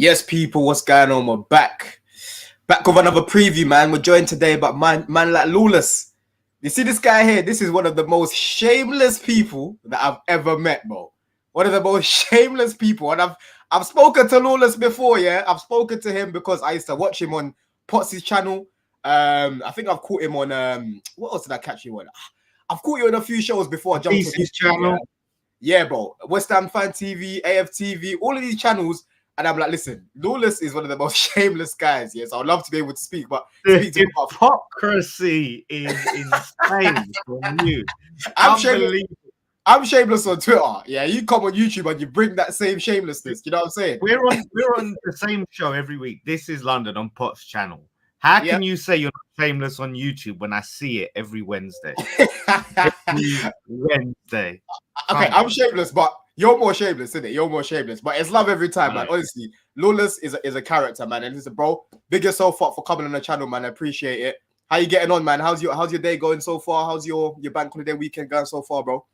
Yes, people, what's going on? We're back with another preview, man. We're joined today by man like Lawless. You see this guy here? This is one of the most shameless people that I've ever met, bro. One of the most shameless people, and I've spoken to Lawless before. Yeah, I've spoken to him because I used to watch him on Potsy's channel. I think I've caught him on what else did I catch you on? I've caught you on a few shows before. I jumped on his channel. Yeah, bro. West Ham Fan TV, AFTV, all of these channels. And I'm like, listen, Lawless is one of the most shameless guys. Yes, I'd love to be able to speak, but speak to hypocrisy is insane from you. I'm shameless on Twitter. Yeah, you come on YouTube and you bring that same shamelessness. You know what I'm saying? We're on the same show every week. This is London on Pot's channel. How can you say you're not shameless on YouTube when I see it every Wednesday? Every Wednesday. Okay, I'm shameless, but you're more shameless, isn't it? You're more shameless, but it's love every time, man. Honestly, Lawless is a character, man. And listen, bro, big yourself up for coming on the channel, man. I appreciate it. How you getting on, man? How's your day going so far? How's your bank holiday weekend going so far, bro?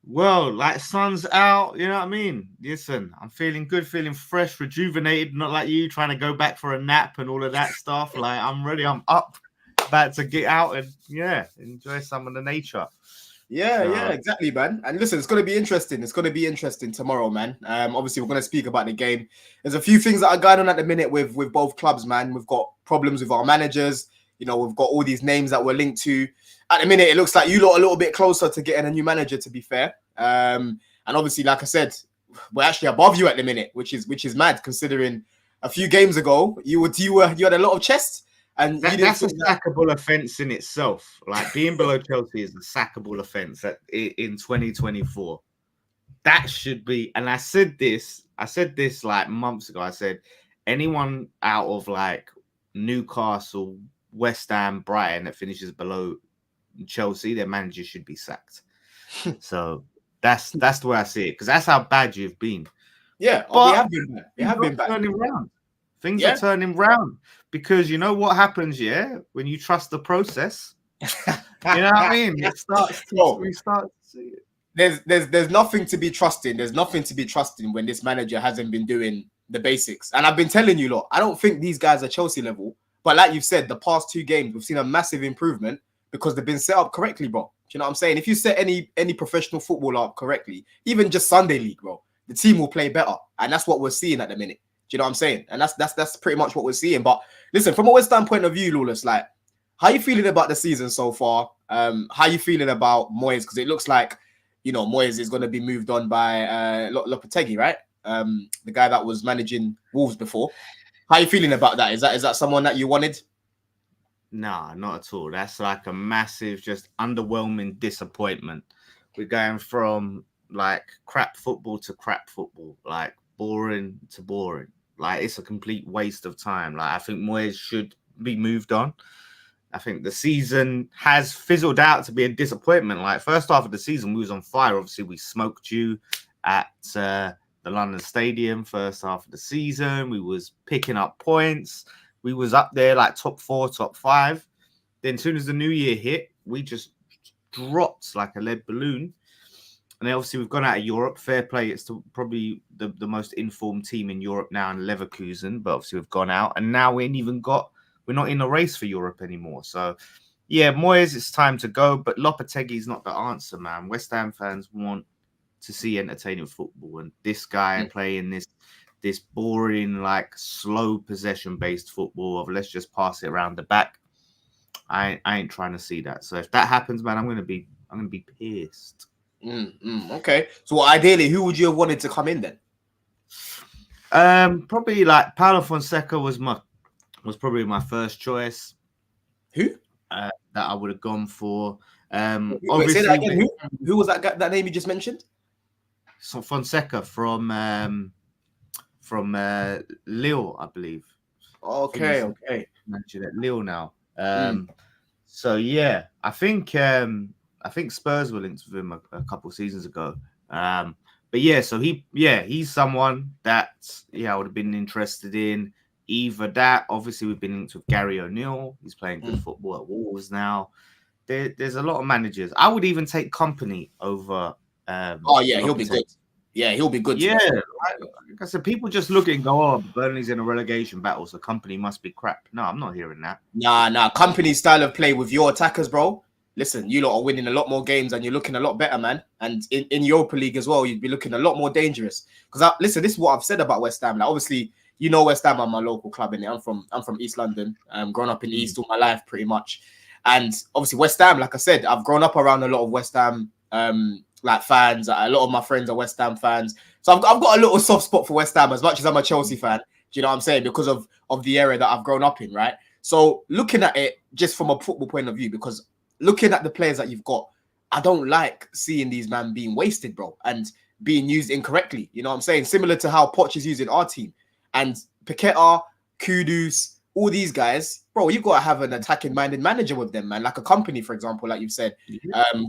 Well, like sun's out, you know what I mean? Listen, I'm feeling good, feeling fresh, rejuvenated, not like you trying to go back for a nap and all of that stuff. Like I'm ready, I'm up, about to get out and enjoy some of the nature. Yeah, exactly, man. And listen, it's going to be interesting. It's going to be interesting tomorrow, man. Obviously, we're going to speak about the game. There's a few things that are going on at the minute with both clubs, man. We've got problems with our managers. You know, we've got all these names that we're linked to. At the minute, it looks like you lot are a little bit closer to getting a new manager, to be fair. And obviously, like I said, we're actually above you at the minute, which is mad considering a few games ago you had a lot of chest. And that's a sackable offence in itself. Like being below Chelsea is a sackable offence in 2024. That should be. And I said this like months ago. I said anyone out of like Newcastle, West Ham, Brighton that finishes below Chelsea, their manager should be sacked. So that's the way I see it, because that's how bad you've been. Yeah, but we have been bad. We have been bad. Turning around. Things are turning round, because you know what happens, when you trust the process. You know what I mean? We start to see it. There's nothing to be trusting. There's nothing to be trusting when this manager hasn't been doing the basics. And I've been telling you, lot, I don't think these guys are Chelsea level. But like you've said, the past 2 games, we've seen a massive improvement because they've been set up correctly, bro. Do you know what I'm saying? If you set any professional footballer up correctly, even just Sunday League, bro, the team will play better. And that's what we're seeing at the minute. Do you know what I'm saying? And that's pretty much what we're seeing. But listen, from a West Ham point of view, Lawless, like, how you feeling about the season so far? How you feeling about Moyes? Because it looks like, Moyes is going to be moved on by Lopetegui, right? The guy that was managing Wolves before. How you feeling about that? Is that someone that you wanted? Nah, not at all. That's like a massive, just underwhelming disappointment. We're going from like crap football to crap football, like boring to boring. Like it's a complete waste of time. Like I think Moyes should be moved on. I think the season has fizzled out to be a disappointment. Like first half of the season, we was on fire. Obviously, we smoked you at the London Stadium first half of the season. We was picking up points. We was up there like top 4, top 5. Then as soon as the new year hit, we just dropped like a lead balloon. And then obviously we've gone out of Europe. Fair play. It's probably the most informed team in Europe now in Leverkusen. But obviously we've gone out. And now we're not in a race for Europe anymore. So, yeah, Moyes, it's time to go. But Lopetegui is not the answer, man. West Ham fans want to see entertaining football. And this guy playing this boring, like slow possession-based football of let's just pass it around the back. I ain't trying to see that. So if that happens, man, I'm gonna be pissed. Okay. So ideally, who would you have wanted to come in then? Probably like Paulo Fonseca was probably my first choice. Who? That I would have gone for. Wait, say that again. Who was that name you just mentioned? So Fonseca from Lille, I believe. Okay. Mentioned at Lille now. So yeah, I think Spurs were linked with him a couple of seasons ago. But yeah, so he's someone that I would have been interested in. Either that, obviously we've been linked with Gary O'Neill. He's playing good football at Wolves now. There's a lot of managers. I would even take Company over. He'll be good. Yeah, he'll be good. Yeah, like I said, people just look and go, "Oh, Burnley's in a relegation battle, so company must be crap." No, I'm not hearing that. Nah. Company style of play with your attackers, bro. Listen, you lot are winning a lot more games and you're looking a lot better, man. And in Europa League as well, you'd be looking a lot more dangerous. Because listen, this is what I've said about West Ham. Like, obviously, you know West Ham are my local club, innit? I'm from East London. Grown up in East all my life, pretty much. And obviously, West Ham, like I said, I've grown up around a lot of West Ham like fans. A lot of my friends are West Ham fans. So I've got a little soft spot for West Ham as much as I'm a Chelsea fan. Do you know what I'm saying? Because of the area that I've grown up in, right? So looking at it just from a football point of view, because looking at the players that you've got, I don't like seeing these men being wasted, bro, and being used incorrectly. You know what I'm saying? Similar to how Poch is using our team. And Paqueta, Kudus, all these guys, bro, you've got to have an attacking-minded manager with them, man. Like a company, for example, like you've said.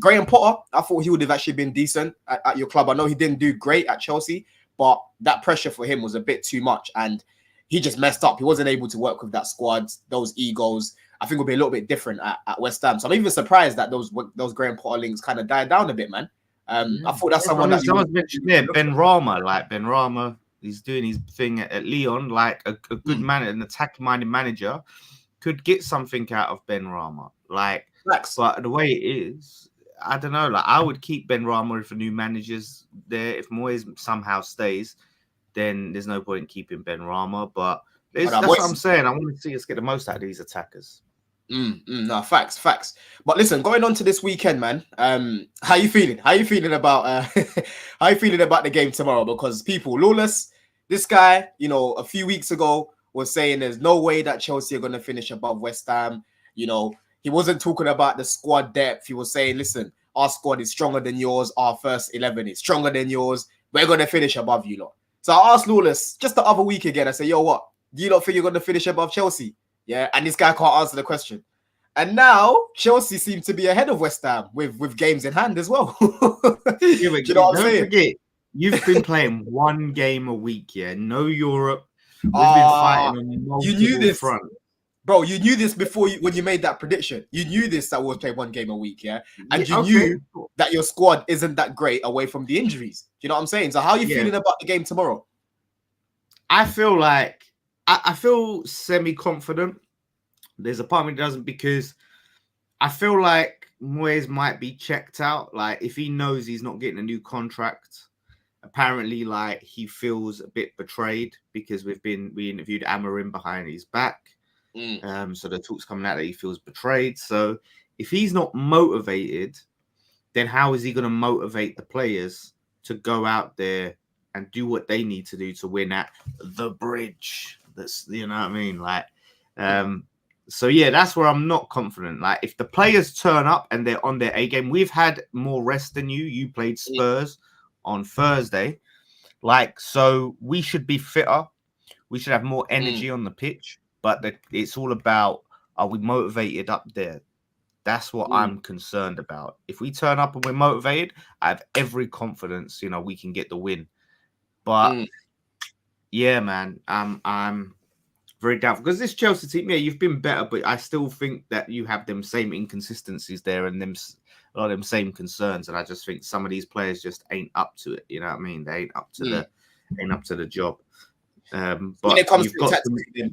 Graham Potter, I thought he would have actually been decent at your club. I know he didn't do great at Chelsea, but that pressure for him was a bit too much. And he just messed up. He wasn't able to work with that squad, those egos. I think it'll be a little bit different at West Ham. So I'm even surprised that those Graham Potter links kind of died down a bit, man. I thought that's someone that someone's mentioned there, Ben Rama. Like Ben Rama, he's doing his thing at Lyon. Like a good man, an attack-minded manager could get something out of Ben Rama. Like, but the way it is, I don't know. Like, I would keep Ben Rama if a new manager's there. If Moyes somehow stays, then there's no point in keeping Ben Rama. But that's what I'm saying. I want to see us get the most out of these attackers. No, facts. But listen, going on to this weekend, man. How you feeling? How you feeling about how you feeling about the game tomorrow? Because people, Lawless, this guy, you know, a few weeks ago was saying there's no way that Chelsea are going to finish above West Ham. You know, he wasn't talking about the squad depth. He was saying, listen, our squad is stronger than yours. Our first 11 is stronger than yours. We're going to finish above you lot. So I asked Lawless just the other week again. I said, yo, what? Do you not think you're going to finish above Chelsea? Yeah, and this guy can't answer the question. And now Chelsea seem to be ahead of West Ham with games in hand as well. Do you know what I'm saying? Forget, you've been playing one game a week, yeah. No Europe. We've been fighting on multiple you knew this, front. Bro. You knew this before when you made that prediction. You knew this that we'll play one game a week, yeah. And you knew that your squad isn't that great away from the injuries. Do you know what I'm saying? So how are you feeling about the game tomorrow? I feel like I feel semi-confident. There's a part of me that doesn't, because I feel like Moyes might be checked out. Like, if he knows he's not getting a new contract, apparently, like, he feels a bit betrayed because we interviewed Amorim behind his back. So the talk's coming out that he feels betrayed. So if he's not motivated, then how is he going to motivate the players to go out there and do what they need to do to win at the Bridge? That's, you know what I mean? Like, so yeah, that's where I'm not confident. Like, if the players turn up and they're on their A game, we've had more rest than you. You played Spurs on Thursday. Like, so we should be fitter. We should have more energy on the pitch. But it's all about, are we motivated up there? That's what I'm concerned about. If we turn up and we're motivated, I have every confidence, you know, we can get the win. But yeah, man, I'm very doubtful, because this Chelsea team, yeah, you've been better, but I still think that you have them same inconsistencies there and a lot of them same concerns. And I just think some of these players just ain't up to it. You know what I mean? They ain't up to the job. But when it comes to tactically,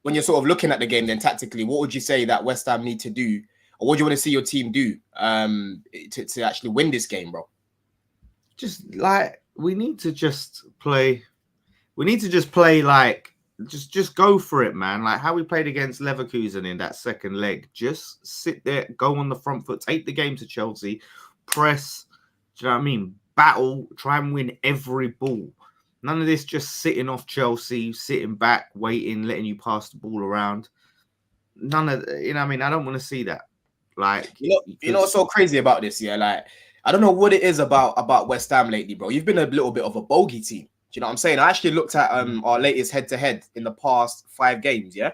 when you're sort of looking at the game, then tactically, what would you say that West Ham need to do, or what do you want to see your team do to actually win this game, bro? Just like, we need to just play like, just go for it, man. Like how we played against Leverkusen in that second leg. Just sit there, go on the front foot, take the game to Chelsea, press, do you know what I mean? Battle, try and win every ball. None of this just sitting off Chelsea, sitting back, waiting, letting you pass the ball around. None of, you know what I mean? I don't want to see that. Like, you know what's so crazy about this, yeah? Like, I don't know what it is about West Ham lately, bro. You've been a little bit of a bogey team. Do you know what I'm saying? I actually looked at our latest head-to-head in the past 5 games, yeah?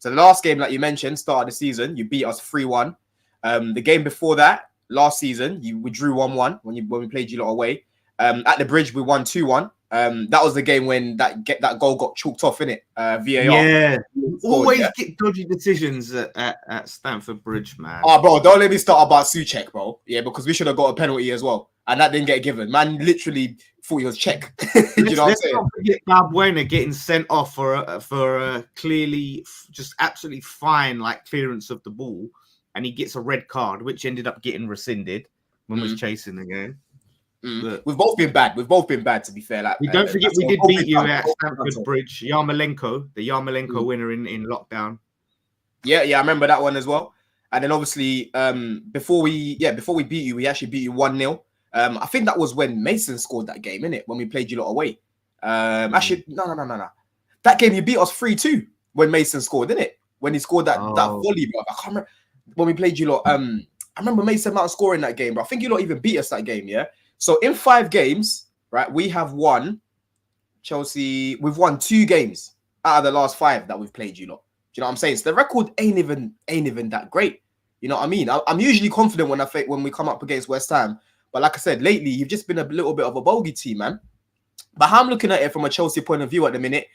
So the last game that you mentioned, start of the season, you beat us 3-1. The game before that, last season, we drew 1-1 when we played you lot away. At the Bridge, we won 2-1. That was the game when that goal got chalked off, innit? VAR. Yeah. Always get dodgy decisions at Stamford Bridge, man. Oh, bro, don't let me start about Souček, bro. Yeah, because we should have got a penalty as well. And that didn't get given. Man literally thought he was check. Do you know what I'm Let's saying? not forget Balbuena getting sent off for a clearly just absolutely fine like clearance of the ball, and he gets a red card, which ended up getting rescinded when was chasing the game. We've both been bad. We've both been bad, to be fair. Like, we don't forget we did beat you at Stamford done. Bridge. Yarmolenko winner in lockdown. Yeah, I remember that one as well. And then obviously, before we beat you, we actually beat you 1-0. I think that was when Mason scored that game, innit? When we played you lot away. Actually, no. That game you beat us 3-2 when Mason scored, didn't it? When he scored that volley, bro. I can't remember when we played you lot. I remember Mason Mount scoring that game, bro. I think you lot even beat us that game, yeah. So in 5 games, right, we have won Chelsea. We've won 2 games out of the last 5 that we've played you lot. Do you know what I'm saying? So the record ain't even that great. You know what I mean? I'm usually confident when we come up against West Ham, but like I said, lately you've just been a little bit of a bogey team, man. But how I'm looking at it from a Chelsea point of view at the minute,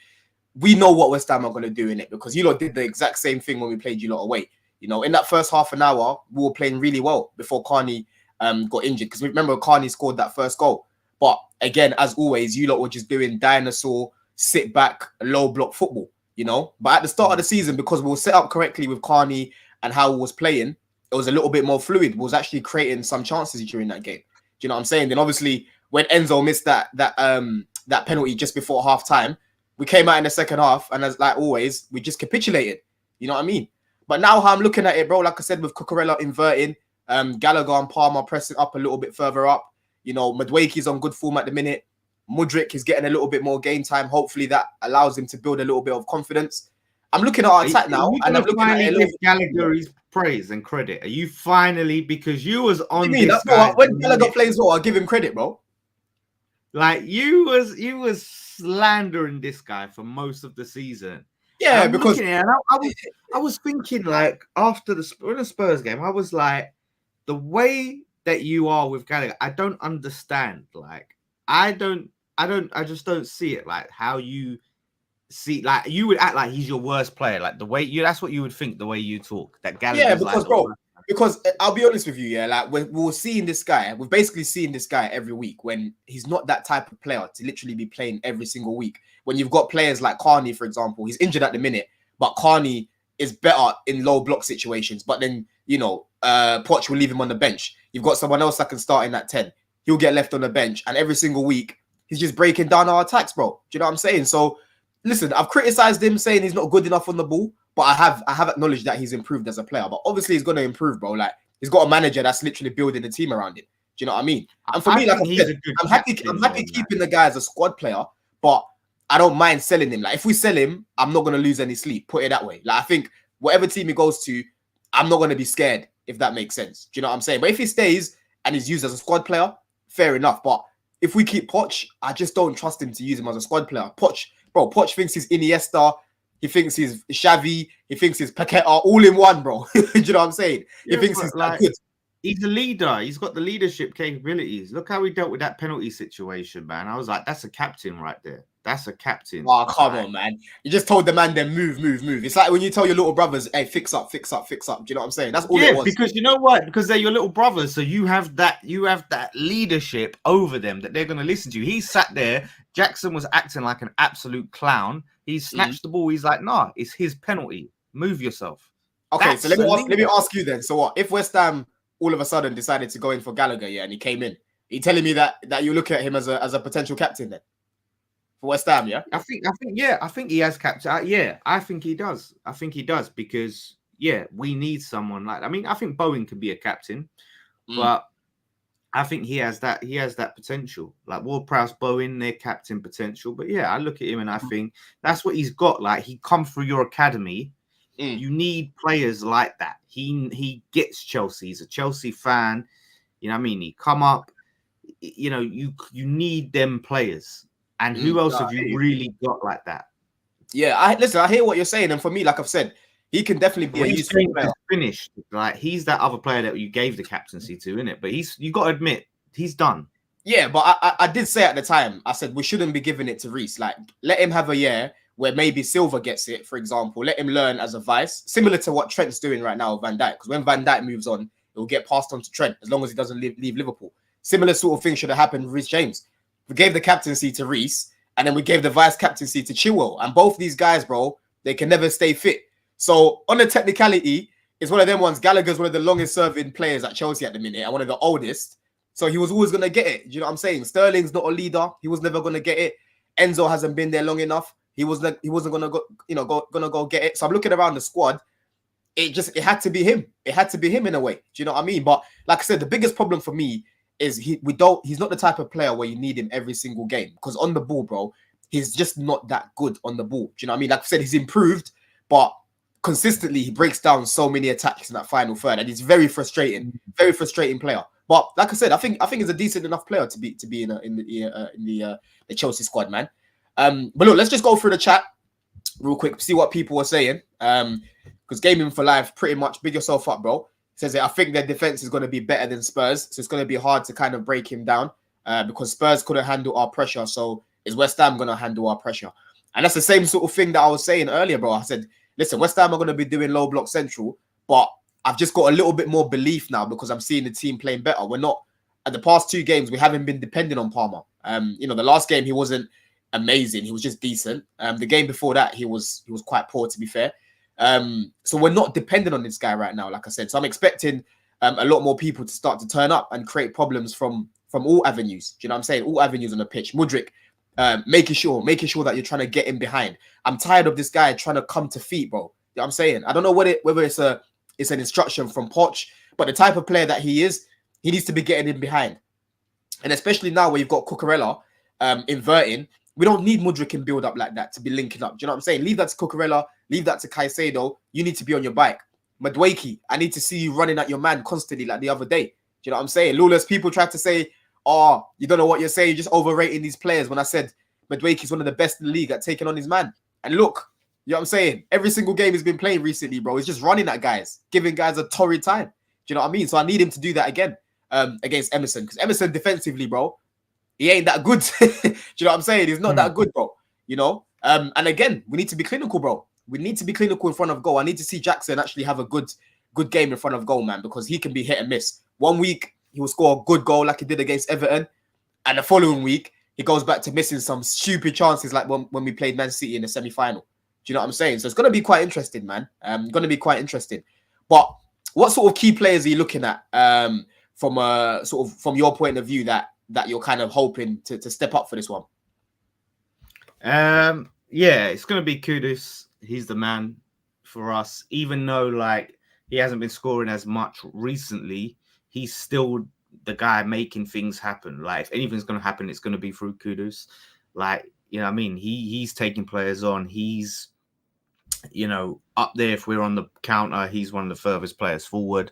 we know what West Ham are going to do in it, because you lot did the exact same thing when we played you lot away. You know, in that first half an hour, we were playing really well before Carney got injured, because remember Carney scored that first goal. But again, as always, you lot were just doing dinosaur, sit back, low block football, you know. But at the start of the season, because we were set up correctly with Carney and how we was playing, it was a little bit more fluid. We was actually creating some chances during that game. Do you know what I'm saying? Then obviously when Enzo missed that penalty just before half time, we came out in the second half, and as like always, we just capitulated. You know what I mean? But now how I'm looking at it, bro, like I said, with Cucurella inverting, Gallagher and Palmer pressing up a little bit further up. You know, Madueke's on good form at the minute. Mudryk is getting a little bit more game time. Hopefully that allows him to build a little bit of confidence. I'm looking at our attack now, and I'm looking at give Gallagher his praise and credit. Are you finally, because you was on this guy when Gallagher plays well, I'll give him credit, bro. Like you was slandering this guy for most of the season. Yeah, because I was thinking, like, after the Spurs game, I was like, the way that you are with Gallagher, I don't understand. Like, I just don't see it. Like, how you see, like, you would act like he's your worst player. Like, the way that's what you would think, the way you talk. That Gallagher. Yeah, because, like, bro, because I'll be honest with you, yeah, like, we're seeing this guy. We're basically seeing this guy every week when he's not that type of player to literally be playing every single week. When you've got players like Carney, for example, he's injured at the minute, but Carney is better in low block situations. But then, you know, Poch will leave him on the bench. You've got someone else that can start in that 10. He'll get left on the bench, and every single week he's just breaking down our attacks, bro. Do you know what I'm saying? So, listen, I've criticized him saying he's not good enough on the ball, but I have acknowledged that he's improved as a player. But obviously he's going to improve, bro. Like, he's got a manager that's literally building a team around him. Do you know what I mean? And for me, like I said, I'm happy keeping the guy as a squad player, but I don't mind selling him. Like, if we sell him, I'm not going to lose any sleep. Put it that way. Like, I think whatever team he goes to, I'm not going to be scared, if that makes sense. Do you know what I'm saying? But if he stays and he's used as a squad player, fair enough. But if we keep Poch, I just don't trust him to use him as a squad player. Poch thinks he's Iniesta. He thinks he's Xavi. He thinks he's Paqueta, all in one, bro. Do you know what I'm saying? Yeah, he thinks he's like, good. He's a leader. He's got the leadership capabilities. Look how he dealt with that penalty situation, man. I was like, that's a captain right there. That's a captain. Oh, come on, man. You just told the man then move. It's like when you tell your little brothers, hey, fix up. Do you know what I'm saying? That's all it was. Because you know what? Because they're your little brothers. So you have that leadership over them that they're going to listen to you. He sat there. Jackson was acting like an absolute clown. He snatched the ball. He's like, nah, it's his penalty. Move yourself. Okay, That's so let me ask you then. So what? If West Ham all of a sudden decided to go in for Gallagher, yeah, and he came in, are you telling me that you look at him as a potential captain then? For West Ham, yeah? I think he has captain. Yeah, I think he does. Because, yeah, we need someone like, I mean, I think Bowen could be a captain, but I think he has that potential. Like Ward-Prowse, Bowen, their captain potential. But yeah, I look at him and I think that's what he's got. Like, he come through your academy. You need players like that. He gets Chelsea. He's a Chelsea fan. You know what I mean? He come up, you know, you need them players. And who else have you really got like that? Yeah, I hear what you're saying. And for me, like I've said, he can definitely be a useful player. Finished. Like, he's that other player that you gave the captaincy to, innit? But you got to admit, he's done. Yeah, but I did say at the time, I said we shouldn't be giving it to Reece. Like, let him have a year where maybe Silva gets it, for example. Let him learn as a vice, similar to what Trent's doing right now with Van Dijk. Because when Van Dijk moves on, it will get passed on to Trent as long as he doesn't leave Liverpool. Similar sort of thing should have happened with Reece James. we gave the captaincy to Reece, and then we gave the vice captaincy to Chilwell. And both these guys, bro, they can never stay fit. So on the technicality, it's one of them ones. Gallagher's one of the longest serving players at Chelsea at the minute and one of the oldest. So he was always going to get it. Do you know what I'm saying? Sterling's not a leader. He was never going to get it. Enzo hasn't been there long enough. He wasn't going to go get it. So I'm looking around the squad. It had to be him. It had to be him in a way. Do you know what I mean? But like I said, the biggest problem for me is he's not the type of player where you need him every single game, because on the ball, bro, he's just not that good on the ball. Do you know what I mean? Like I said, he's improved, but consistently he breaks down so many attacks in that final third, and he's very frustrating player. But like I said, I think he's a decent enough player to be in the Chelsea squad, man. But look, let's just go through the chat real quick, see what people are saying. Because Gaming for Life, pretty much big yourself up, bro. Says that I think their defense is going to be better than Spurs, so it's going to be hard to kind of break him down because Spurs couldn't handle our pressure. So is West Ham going to handle our pressure? And that's the same sort of thing that I was saying earlier, bro. I said, listen, West Ham are going to be doing low block central, but I've just got a little bit more belief now because I'm seeing the team playing better. We're not, at the past 2 games, we haven't been depending on Palmer. The last game he wasn't amazing. He was just decent. The game before that, he was quite poor, to be fair. So we're not dependent on this guy right now, like I said. So I'm expecting a lot more people to start to turn up and create problems from all avenues. Do you know what I'm saying? All avenues on the pitch. Mudryk, making sure that you're trying to get him behind. I'm tired of this guy trying to come to feet, bro. You know what I'm saying? I don't know whether it's an instruction from Poch, but the type of player that he is, he needs to be getting him behind. And especially now where you've got Cucurella inverting, we don't need Mudryk in build up like that to be linking up. Do you know what I'm saying? Leave that to Cucurella, leave that to Caicedo. You need to be on your bike. Madueke, I need to see you running at your man constantly like the other day. Do you know what I'm saying? Lawless, people tried to say, oh, you don't know what you're saying. You're just overrating these players. When I said Madueke is one of the best in the league at taking on his man. And look, you know what I'm saying? Every single game he's been playing recently, bro, he's just running at guys, giving guys a torrid time. Do you know what I mean? So I need him to do that again against Emerson. Because Emerson defensively, bro, he ain't that good. Do you know what I'm saying? He's not that good, bro. You know? And again, we need to be clinical, bro. We need to be clinical in front of goal. I need to see Jackson actually have a good game in front of goal, man, because he can be hit and miss. 1 week, he will score a good goal like he did against Everton. And the following week, he goes back to missing some stupid chances like when we played Man City in the semi-final. Do you know what I'm saying? So it's going to be quite interesting, man. Going to be quite interesting. But what sort of key players are you looking at from your point of view that you're kind of hoping to step up for this one? Yeah, it's going to be Kudus. He's the man for us. Even though like he hasn't been scoring as much recently, he's still the guy making things happen. Like if anything's going to happen, it's going to be through Kudus. Like, you know what I mean? He's taking players on. He's, up there. If we're on the counter, he's one of the furthest players forward.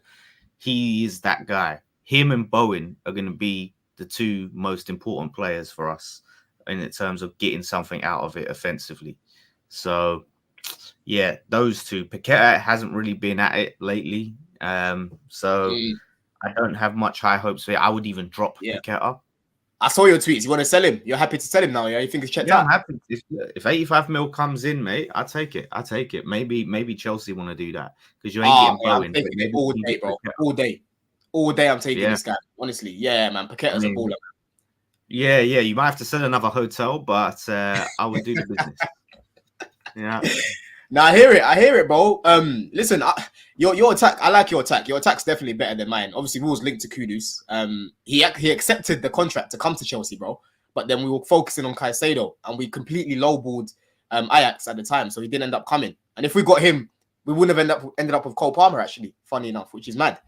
He is that guy. Him and Bowen are going to be the 2 most important players for us in terms of getting something out of it offensively. So, yeah, those 2. Paqueta hasn't really been at it lately. So I don't have much high hopes for it. I would even drop Paqueta. I saw your tweets. You want to sell him? You're happy to sell him now, yeah? You think it's checked out? I'm happy. If 85 mil comes in, mate, I'll take it. Maybe Chelsea want to do that because you ain't getting Bowen. All day, bro. All day I'm taking this guy. Honestly. Yeah, man. Paqueta's a baller. Yeah. You might have to sell another hotel, but I would do the business. Yeah. Now I hear it, bro. Listen, your attack. I like your attack. Your attack's definitely better than mine. Obviously, we was linked to Kudus. He accepted the contract to come to Chelsea, bro. But then we were focusing on Caicedo, and we completely lowballed Ajax at the time, so he didn't end up coming. And if we got him, we wouldn't have ended up with Cole Palmer, actually. Funny enough, which is mad.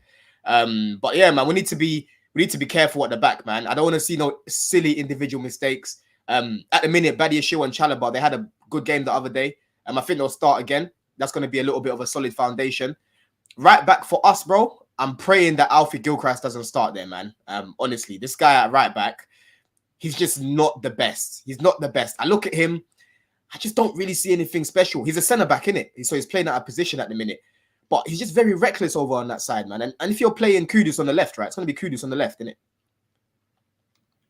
But yeah, man, we need to be careful at the back, man. I don't want to see no silly individual mistakes. At the minute, Badiashile and Chalobah, they had a good game the other day. I think they'll start again. That's going to be a little bit of a solid foundation. Right back for us, bro. I'm praying that Alfie Gilchrist doesn't start there, man. Honestly, this guy at right back, he's just not the best. He's not the best. I look at him, I just don't really see anything special. He's a centre back, innit? So he's playing out of position at the minute. But he's just very reckless over on that side, man. And if you're playing Kudus on the left, right, it's going to be Kudus on the left, innit?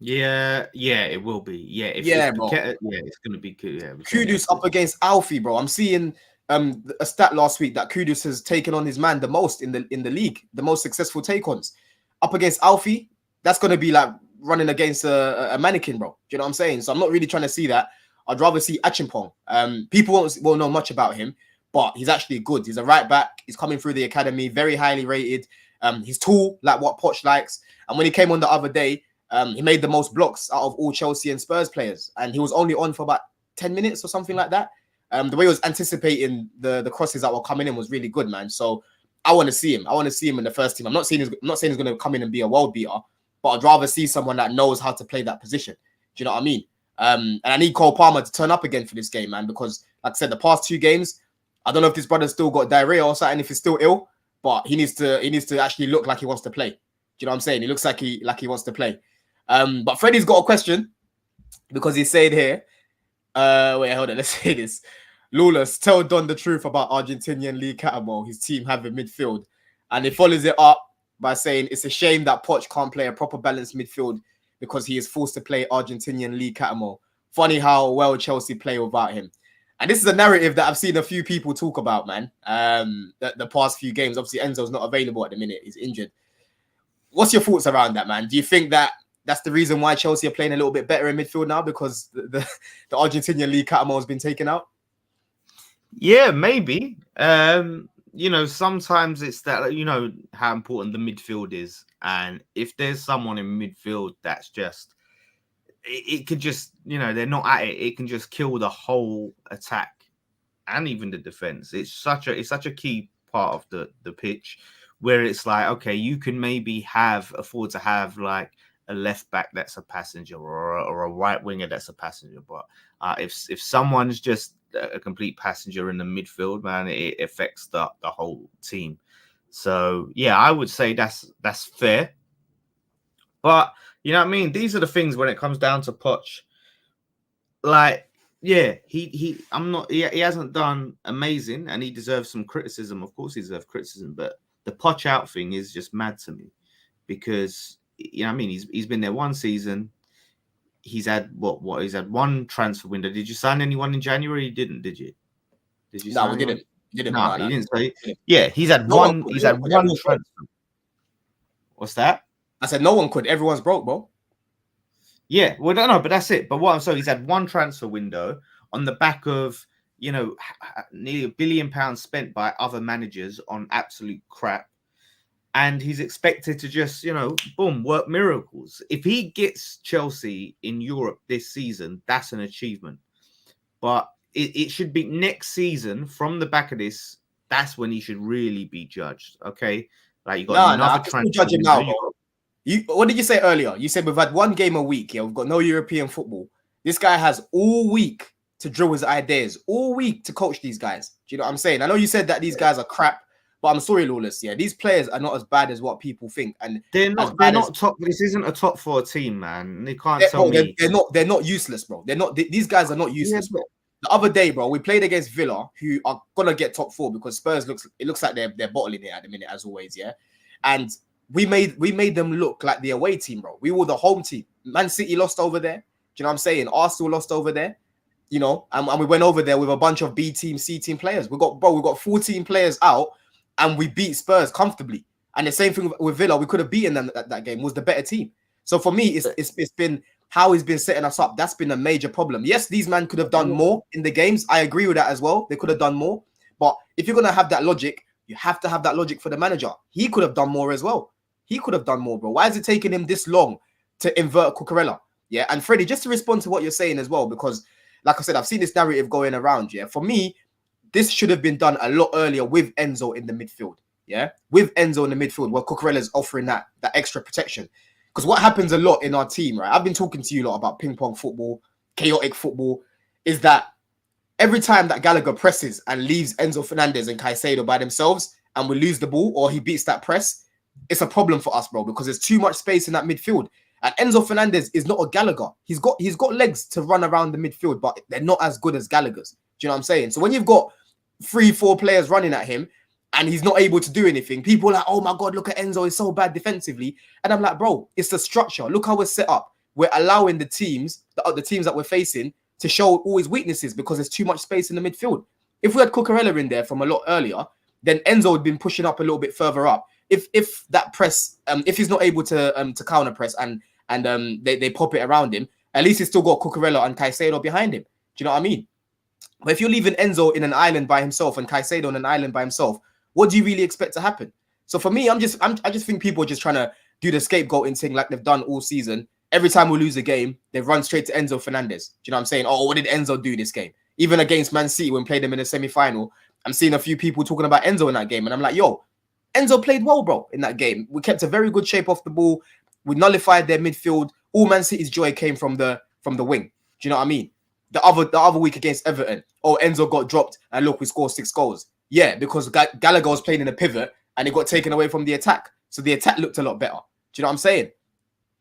Yeah, it will be. Yeah, bro. It's going to be good. Yeah, Kudus up against Alfie, bro. I'm seeing a stat last week that Kudus has taken on his man the most in the league, the most successful take-ons. Up against Alfie, that's going to be like running against a mannequin, bro. Do you know what I'm saying? So I'm not really trying to see that. I'd rather see Achimpong. People won't know much about him, but he's actually good. He's a right back. He's coming through the academy, very highly rated. He's tall, like what Poch likes. And when he came on the other day, he made the most blocks out of all Chelsea and Spurs players. And he was only on for about 10 minutes or something like that. The way he was anticipating the crosses that were coming in was really good, man. So I want to see him. I want to see him in the first team. I'm not saying he's going to come in and be a world beater, but I'd rather see someone that knows how to play that position. Do you know what I mean? And I need Cole Palmer to turn up again for this game, man, because like I said, the past 2 games, I don't know if this brother's still got diarrhea or something, if he's still ill, but he needs to actually look like he wants to play. Do you know what I'm saying? He looks like he wants to play. But Freddie's got a question because he said here, wait, hold on, let's say this. Lawless, tell Don the truth about Argentinian Lee Cattermole, his team having midfield. And he follows it up by saying it's a shame that Poch can't play a proper balanced midfield because he is forced to play Argentinian Lee Cattermole. Funny how well Chelsea play without him. And this is a narrative that I've seen a few people talk about, man. The past few games. Obviously, Enzo's not available at the minute. He's injured. What's your thoughts around that, man? Do you think that that's the reason why Chelsea are playing a little bit better in midfield now because the Argentinian Lee Cattermole has been taken out? Yeah, maybe. Sometimes it's that, how important the midfield is. And if there's someone in midfield that's just, it could just, they're not at it. It can just kill the whole attack and even the defense. It's such a key part of the pitch where it's like, okay, you can maybe afford to have like a left back that's a passenger or a right winger that's a passenger. But if someone's just a complete passenger in the midfield, man, it affects the whole team. So yeah, I would say that's fair. But you know what I mean? These are the things when it comes down to Poch. Like, yeah, he hasn't done amazing and he deserves some criticism. Of course he deserves criticism, but the Poch out thing is just mad to me because he's been there 1 season. He's had what? He's had 1 transfer window. Did you sign anyone in January? You didn't, did you? Did you? No, we didn't. You didn't. No, he didn't. So yeah, he's had one. He's had 1 transfer. What's that? I said no one could. Everyone's broke, bro. Yeah, well, no, but that's it. But he's had 1 transfer window on the back of nearly £1 billion spent by other managers on absolute crap. And he's expected to just, boom, work miracles. If he gets Chelsea in Europe this season, that's an achievement. But it should be next season from the back of this. That's when he should really be judged. Okay, like you got another transfer. Judge him now. What did you say earlier? You said we've had 1 game a week. Yeah, we've got no European football. This guy has all week to drill his ideas, all week to coach these guys. Do you know what I'm saying? I know you said that these guys are crap. But I'm sorry, Lawless. Yeah, these players are not as bad as what people think, and they're not top. This isn't a top 4 team, man. They can't tell me they're not useless, bro. They're not. These guys are not useless, bro. The other day, bro, we played against Villa, who are gonna get top 4 because Spurs looks like they're bottling it at the minute, as always. Yeah, and we made them look like the away team, bro. We were the home team. Man City lost over there. Do you know what I'm saying? Arsenal lost over there. And we went over there with a bunch of B team, C team players. We got 14 players out. And we beat Spurs comfortably. And the same thing with Villa. We could have beaten them that game. Was the better team. So for me, it's been how he's been setting us up. That's been a major problem. Yes, these men could have done more in the games. I agree with that as well. They could have done more. But if you're going to have that logic, you have to have that logic for the manager. He could have done more as well. He could have done more, bro. Why is it taking him this long to invert Cucurella? Yeah. And Freddie, just to respond to what you're saying as well, because like I said, I've seen this narrative going around. Yeah. For me, this should have been done a lot earlier with Enzo in the midfield. Yeah, with Enzo in the midfield, where Cucurella's offering that extra protection. Because what happens a lot in our team, right? I've been talking to you a lot about ping pong football, chaotic football, is that every time that Gallagher presses and leaves Enzo Fernandez and Caicedo by themselves, and we lose the ball or he beats that press, it's a problem for us, bro, because there's too much space in that midfield. And Enzo Fernandez is not a Gallagher. He's got legs to run around the midfield, but they're not as good as Gallagher's. Do you know what I'm saying? So when you've got 3-4 players running at him and he's not able to do anything, people are like, oh my God, look at Enzo, he's so bad defensively. And I'm like, bro, it's the structure. Look how we're set up. We're allowing the teams that we're facing to show all his weaknesses because there's too much space in the midfield. If we had Cucurella in there from a lot earlier, then Enzo would have been pushing up a little bit further up. If that press, if he's not able to counter press and and they pop it around him, at least he's still got Cucurella and Caicedo behind him. Do you know what I mean? But if you're leaving Enzo in an island by himself and Caicedo on an island by himself, what do you really expect to happen? So for me, I just think people are just trying to do the scapegoating thing like they've done all season. Every time we lose a game, they run straight to Enzo Fernandez. Do you know what I'm saying? Oh, what did Enzo do this game? Even against Man City when we played them in the semi-final, I'm seeing a few people talking about Enzo in that game. And I'm like, yo, Enzo played well, bro, in that game. We kept a very good shape off the ball. We nullified their midfield. All Man City's joy came from the wing. Do you know what I mean? The other week against Everton, oh, Enzo got dropped and look, we scored 6 goals. Yeah, because Gallagher was playing in a pivot and it got taken away from the attack. So the attack looked a lot better. Do you know what I'm saying?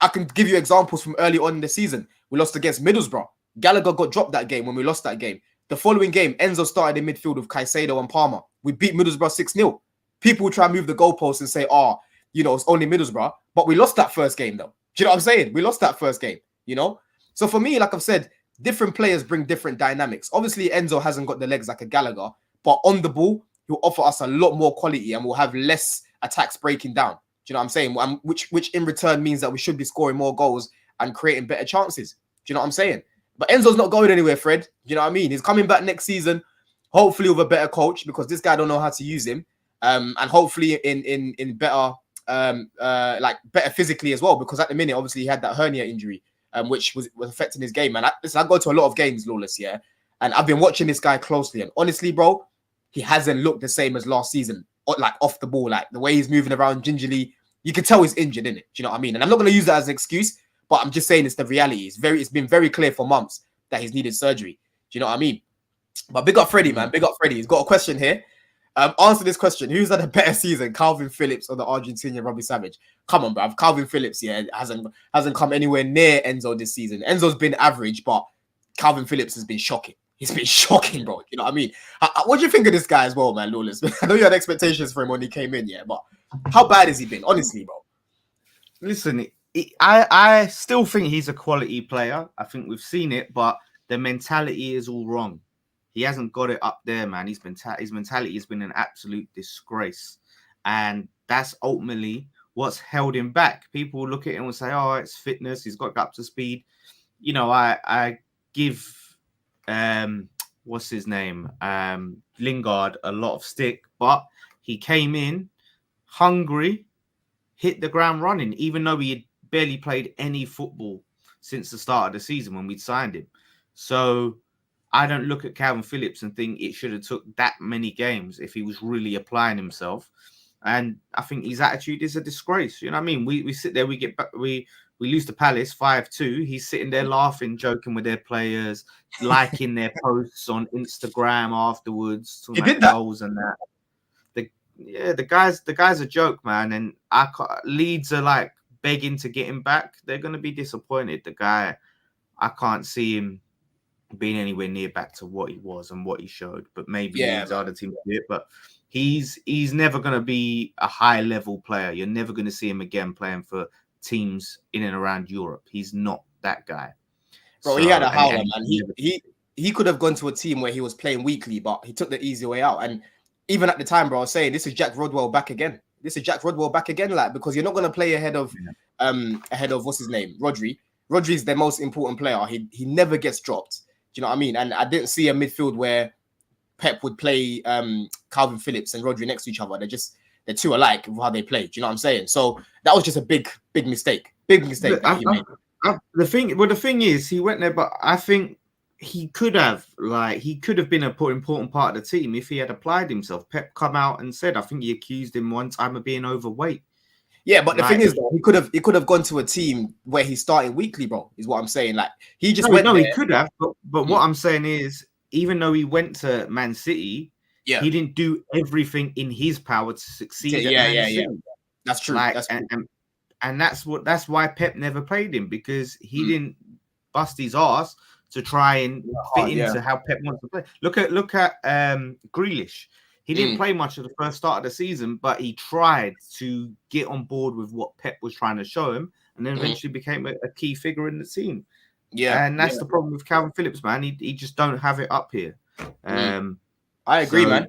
I can give you examples from early on in the season. We lost against Middlesbrough. Gallagher got dropped that game when we lost that game. The following game, Enzo started in midfield with Caicedo and Palmer. We beat Middlesbrough 6-0. People will try and move the goalposts and say, oh, you know, it's only Middlesbrough. But we lost that first game, though. Do you know what I'm saying? We lost that first game, you know? So for me, like I've said, different players bring different dynamics. Obviously, Enzo hasn't got the legs like a Gallagher, but on the ball, he'll offer us a lot more quality and we'll have less attacks breaking down. Do you know what I'm saying? Which in return means that we should be scoring more goals and creating better chances. Do you know what I'm saying? But Enzo's not going anywhere, Fred. Do you know what I mean? He's coming back next season, hopefully with a better coach because this guy don't know how to use him, and hopefully in better like better physically as well. Because at the minute, obviously, he had that hernia injury, which was affecting his game. And I go to a lot of games, Lawless, yeah, and I've been watching this guy closely. And honestly, bro, he hasn't looked the same as last season. Like off the ball, like the way he's moving around gingerly, you can tell he's injured, innit? Do you know what I mean? And I'm not going to use that as an excuse, but I'm just saying it's the reality. It's been very clear for months that he's needed surgery. Do you know what I mean? But big up Freddie, man. Big up Freddie. He's got a question here. Answer this question. Who's had a better season, Kalvin Phillips or the Argentinian Robbie Savage? Come on, bruv. Kalvin Phillips, yeah, hasn't come anywhere near Enzo this season. Enzo's been average, but Kalvin Phillips has been shocking. He's been shocking, bro. You know what I mean? What do you think of this guy as well, man, Lawless? I know you had expectations for him when he came in, yeah, but how bad has he been? Honestly, bro. Listen, I still think he's a quality player. I think we've seen it, but the mentality is all wrong. He hasn't got it up there, man. His mentality has been an absolute disgrace. And that's ultimately what's held him back. People look at him and say, oh, it's fitness. He's got to get up to speed. You know, I give... what's his name? Lingard a lot of stick, but he came in hungry, hit the ground running, even though he had barely played any football since the start of the season when we'd signed him. So I don't look at Kalvin Phillips and think it should have took that many games if he was really applying himself. And I think his attitude is a disgrace. You know what I mean? We sit there, we lose to Palace 5-2. He's sitting there laughing, joking with their players, liking their posts on Instagram afterwards. He did that. Goals and that. The guy's a joke, man. And Leeds are like begging to get him back. They're going to be disappointed. The guy, I can't see him being anywhere near back to what he was and what he showed. But maybe Leeds are the team to do it. But he's never going to be a high level player. You're never going to see him again playing for teams in and around Europe. He's not that guy. Bro, he had a howler, man. He could have gone to a team where he was playing weekly, but he took the easy way out. And even at the time, bro, I was saying this is Jack Rodwell back again. Like, because you're not going to play ahead of what's his name, Rodri. Rodri's their most important player. He never gets dropped. Do you know what I mean? And I didn't see a midfield where Pep would play Kalvin Phillips and Rodri next to each other. They're too alike with how they play. Do you know what I'm saying? So that was just a big mistake. Big mistake that he made. The thing is, he went there, but I think he could have been an important part of the team if he had applied himself. Pep come out and said, I think he accused him one time of being overweight. Yeah, but the thing is, though, he could have gone to a team where he's starting weekly, bro. Is what I'm saying. Like he just went. No, he could have. But what I'm saying is, even though he went to Man City, he didn't do everything in his power to succeed. Yeah. That's true. That's true. And that's why Pep never played him, because he didn't bust his ass to try and fit into how Pep wants to play. Look at Grealish. He didn't play much of the first start of the season, but he tried to get on board with what Pep was trying to show him, and then eventually became a key figure in the team. Yeah, and that's the problem with Kalvin Phillips, man. He just don't have it up here. I agree, man.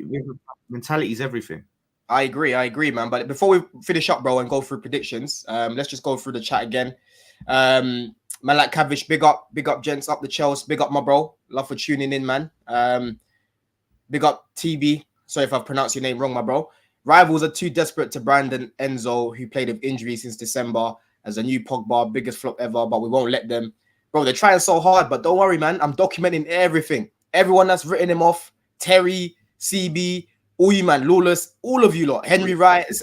Mentality is everything. I agree, man. But before we finish up, bro, and go through predictions, let's just go through the chat again. Man like Cavish, big up, gents, up the Chels, big up my bro. Love for tuning in, man. Big up TB. Sorry if I've pronounced your name wrong, my bro. Rivals are too desperate to brand Enzo, who played with injury since December, as a new Pogba, biggest flop ever, but we won't let them. Bro, they're trying so hard, but don't worry, man. I'm documenting everything. Everyone that's written him off, Terry, CB, all you, man, Lawless, all of you lot. Henry Wright even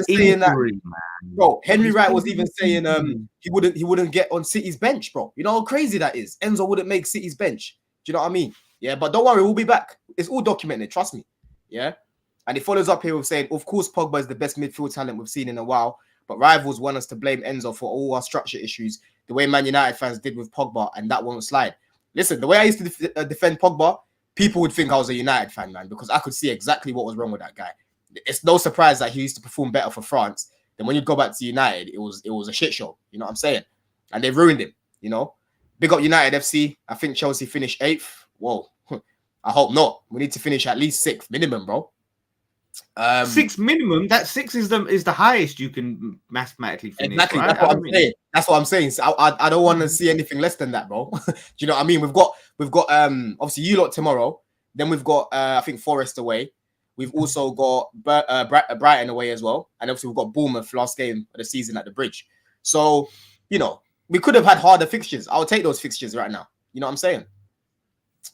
saying that. Bro, Henry Wright was even saying he wouldn't get on City's bench, bro. You know how crazy that is. Enzo wouldn't make City's bench. Do you know what I mean? Yeah, but don't worry, we'll be back. It's all documented, trust me. Yeah. And he follows up here with saying, of course, Pogba is the best midfield talent we've seen in a while, but rivals want us to blame Enzo for all our structure issues, the way Man United fans did with Pogba, and that won't slide. Listen, the way I used to defend Pogba, people would think I was a United fan, man, because I could see exactly what was wrong with that guy. It's no surprise that he used to perform better for France. Then when you go back to United, it was a shit show. You know what I'm saying? And they ruined him, you know? Big up United FC. I think Chelsea finished 8th. Whoa. I hope not. We need to finish at least 6th minimum, bro. 6 minimum. That 6 is the highest you can mathematically finish. Exactly. Right? That's what I'm saying. So I don't want to see anything less than that, bro. Do you know what I mean? We've got obviously you lot tomorrow. Then we've got I think Forest away. We've also got Brighton away as well, and obviously we've got Bournemouth last game of the season at the Bridge. So you know we could have had harder fixtures. I'll take those fixtures right now. You know what I'm saying?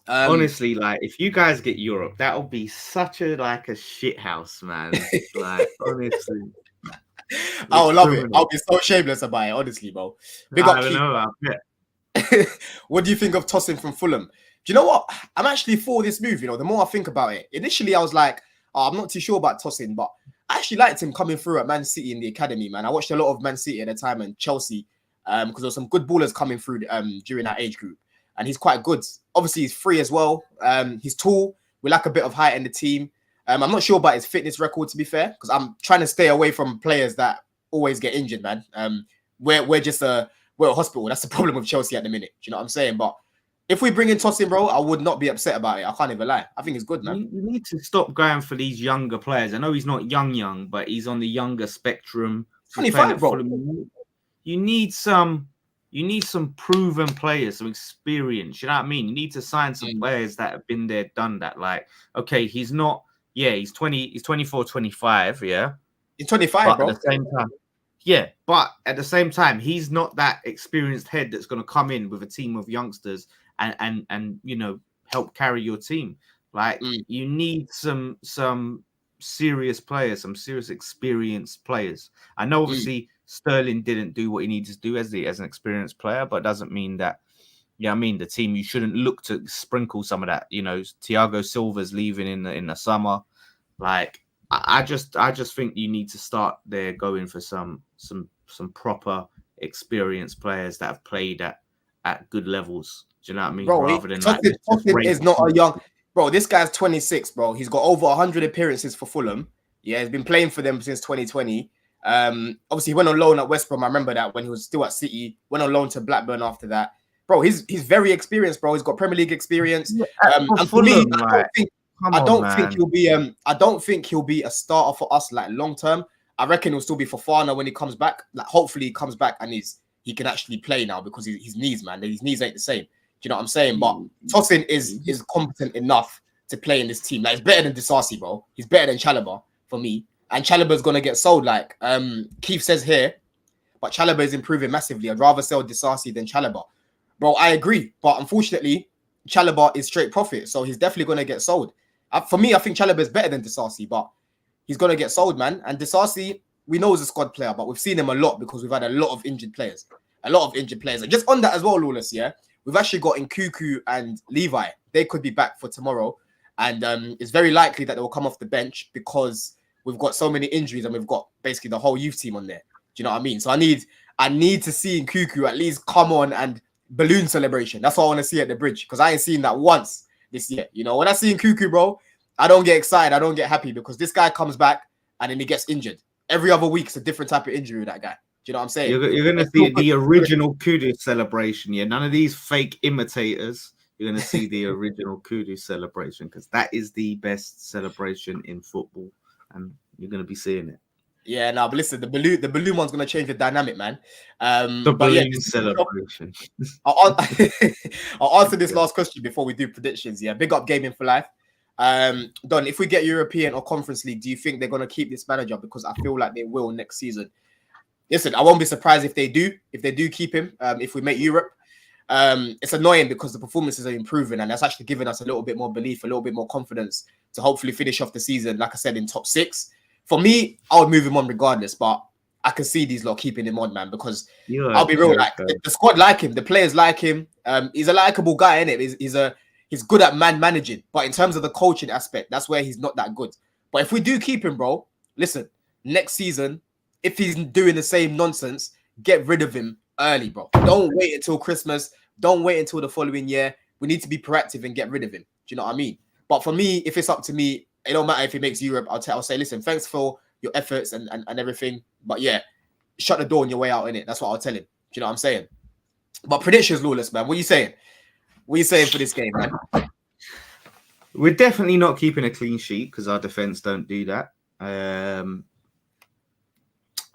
Honestly, like if you guys get Europe, that'll be such a shit house, man. Like honestly, I'll love it. I'll be so shameless about it, honestly, bro. I don't know. What do you think of Tosin from Fulham? Do you know what? I'm actually for this move. You know, the more I think about it, initially I was like, I'm not too sure about Tosin, but I actually liked him coming through at Man City in the academy, man. I watched a lot of Man City at the time and Chelsea, because there were some good ballers coming through during that age group. And he's quite good. Obviously, he's free as well. He's tall. We lack a bit of height in the team. I'm not sure about his fitness record, to be fair, because I'm trying to stay away from players that always get injured, man. We're a hospital. That's the problem with Chelsea at the minute. Do you know what I'm saying? But if we bring in Tosin, bro, I would not be upset about it. I can't even lie. I think it's good, man. You need to stop going for these younger players. I know he's not young, but he's on the younger spectrum. 25, bro. You need some proven players, some experience. You know what I mean? You need to sign some players that have been there, done that. Like, okay, he's 24, 25, yeah. He's 25, bro. At the same time, he's not that experienced head that's going to come in with a team of youngsters and you know, help carry your team. Like, you need some serious players, some serious experienced players. I know obviously Sterling didn't do what he needed to do as an experienced player, but it doesn't mean that, I mean, the team, you shouldn't look to sprinkle some of that. You know, Thiago Silva's leaving in the summer. Like, I just think you need to start there going for some proper experienced players that have played at good levels. Do you know what I mean? Bro, rather than Tosin is not a young bro. This guy's 26, bro. He's got over 100 appearances for Fulham. Yeah, he's been playing for them since 2020. Obviously he went on loan at West Brom. I remember that when he was still at City. Went on loan to Blackburn after that. Bro, he's very experienced, bro. He's got Premier League experience. And for me, I don't think he'll be a starter for us like long term. I reckon he'll still be for Fofana when he comes back. Like, hopefully he comes back and he can actually play now because his knees, man. His knees ain't the same. Do you know what I'm saying? But Tosin is competent enough to play in this team. Like, he's better than Disasi, bro. He's better than Chalobah for me. And Chalobah's gonna get sold. Like Keith says here, but Chalobah is improving massively. I'd rather sell Disasi than Chalobah. Bro, I agree. But unfortunately, Chalobah is straight profit. So he's definitely gonna get sold. For me, I think Chalobah is better than Disasi, but he's gonna get sold, man. And Disasi, we know he's a squad player, but we've seen him a lot because we've had a lot of injured players. And just on that as well, Lawless, yeah. We've actually got Nkuku and Levi. They could be back for tomorrow. And it's very likely that they will come off the bench because we've got so many injuries and we've got basically the whole youth team on there. Do you know what I mean? So I need to see Nkuku at least come on and balloon celebration. That's what I want to see at the Bridge because I ain't seen that once this year. You know, when I see Nkuku, bro, I don't get excited. I don't get happy because this guy comes back and then he gets injured. Every other week, it's a different type of injury with that guy. Do you know what I'm saying? You're going to see the original Kudu celebration. Yeah, none of these fake imitators. You're going to see the original Kudu celebration because that is the best celebration in football, and you're going to be seeing it. Yeah, no, but listen, the balloon one's gonna change the dynamic, man. The But yeah, balloon celebration. I'll, I'll answer this last question before we do predictions. Yeah, big up gaming for life. Don, if we get European or Conference League, do you think they're gonna keep this manager? Because I feel like they will next season. Listen, I won't be surprised if they do. If they do keep him, if we make Europe, it's annoying because the performances are improving, and that's actually giving us a little bit more belief, a little bit more confidence to hopefully finish off the season, like I said, in top 6. For me, I would move him on regardless, but I can see these lot keeping him on, man, because I'll be real, like the squad like him, the players like him. He's a likable guy, innit? He's good at managing, but in terms of the coaching aspect, that's where he's not that good. But if we do keep him, bro, listen, next season, if he's doing the same nonsense, get rid of him early, bro. Don't wait until Christmas. Don't wait until the following year. We need to be proactive and get rid of him. Do you know what I mean? But for me, if it's up to me, it don't matter if he makes Europe. I'll say, listen, thanks for your efforts and everything. But yeah, shut the door on your way out, innit? That's what I'll tell him. Do you know what I'm saying? But predictions, Lawless, man. What are you saying? What are you saying for this game, man? We're definitely not keeping a clean sheet because our defense don't do that. I'm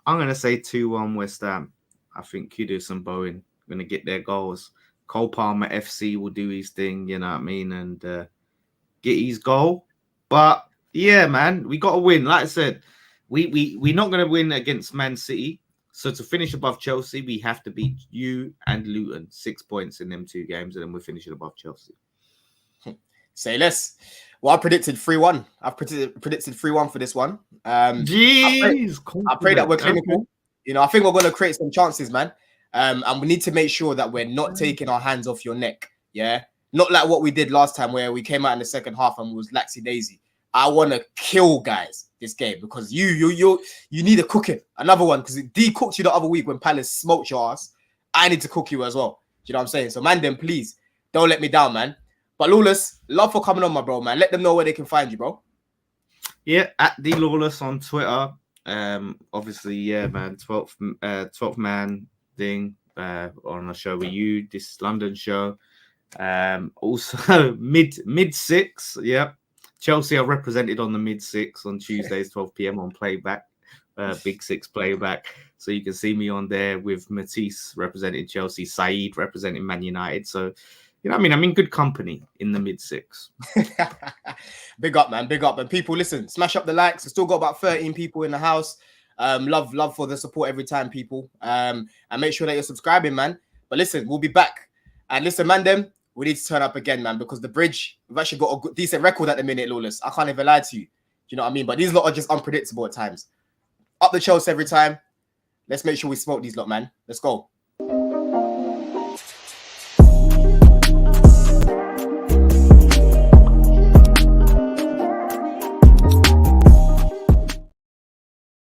going to say 2-1 West Ham. I think Kudus and Bowen are going to get their goals. Cole Palmer FC will do his thing, you know what I mean, and get his goal. But yeah, man, we got to win. Like I said, we're not going to win against Man City. So to finish above Chelsea, we have to beat you and Luton 6 points in them 2 games, and then we're finishing above Chelsea. Say less. Well, I predicted 3-1. I've predicted 3-1 for this one. Jeez, I pray that we're clinical. Okay. You know, I think we're going to create some chances, man. And we need to make sure that we're not taking our hands off your neck. Yeah, not like what we did last time, where we came out in the second half and we was laxy daisy. I want to kill guys this game because you need a cooking. Another one, because D cooked you the other week when Palace smoked your ass. I need to cook you as well. Do you know what I'm saying? So, man, then please don't let me down, man. But Lawless, love for coming on, my bro, man. Let them know where they can find you, bro. Yeah, at the Lawless on Twitter. Obviously, yeah, man. 12th man thing on a show with you. This London show. Also mid 6. Yeah. Chelsea are represented on the mid 6 on Tuesdays, 12 p.m. on playback, Big 6 playback. So you can see me on there with Matisse representing Chelsea, Saeed representing Man United. So, you know what I mean? I'm in good company in the mid 6. Big up, man. Big up. And people, listen, smash up the likes. We've still got about 13 people in the house. Love for the support every time, people. And make sure that you're subscribing, man. But listen, we'll be back. And listen, man, them. We need to turn up again, man, because the bridge, we've actually got a good, decent record at the minute, Lawless. I can't even lie to you. Do you know what I mean? But these lot are just unpredictable at times. Up the Chelsea every time. Let's make sure we smoke these lot, man. Let's go.